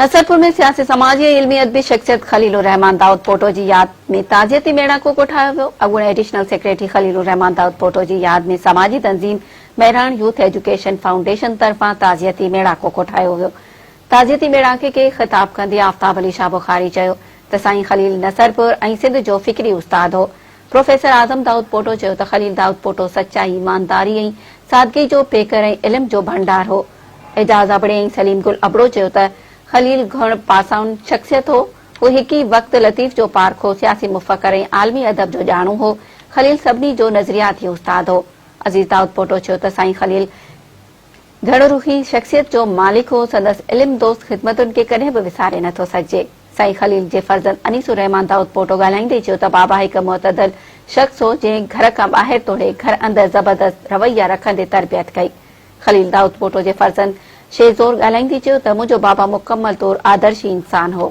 नसरपुर में सियासी समाजी इल्मी अदबी शख्सियत खलीलुर रहमान दाऊद पोटो जी याद में ताजियती मेड़ा को कोठायो वियो। अॻूणे एडिशनल सेक्रेटरी खलीलुर रहमान दाऊद पोटो जी याद में समाजी तंजीम मेहरान यूथ एजुकेशन फाउंडेशन तरफां ताजियती मेड़ा को कोठायो वियो। ताजियती मेड़ाके खे ख़िताब कंदे आफ्ताब अली शाह बुखारी चयो त साईं खलील नसरपुर ऐं सिंध जो फिक्री उस्ताद हो। प्रोफेसर आज़म दाऊद पोटो चयो त खलील दाऊद पोटो सचाई, ईमानदारी ऐं सादगी जो पेकर ऐं इल्म जो भंडार हो। एजाज अबड़े ऐं सलीम गुल अबड़ो चयो त खलील घण पासाउन शख्सियत हो। वो हिक ई वक्त लतीफ जो पार्क हो, सियासी मुफ़क्कर ऐं आलमी अदब जो ॼाणू हो। खलील सभिनी जो नज़रियाती उस्ताद हो। अज़ीज़ दाऊद पोटो चयो त साईं खलील घण रूही शख्सियत जो मालिक हो। संदसि इल्म दोस्त ख़िदमतुनि खे कॾहिं बि विसारे नथो सघिजे। साईं खलील जे फर्ज़ंद अनीसुर रहमान दाऊद पोटो ॻाल्हाईंदे चयो त बाबा हिक मुअतदल शख्स हो जंहिं घर खां ॿाहिरि तोड़े घर अंदरि ज़बरदस्त रवैया रखंदे तरबियत कई। खलील दाऊद पोटो जे फर्ज़ंद शेज़ोर ॻाल्हाईंदे चयो त मुंहिंजो बाबा मुकम्मल तौर आदर्शी इंसान हो।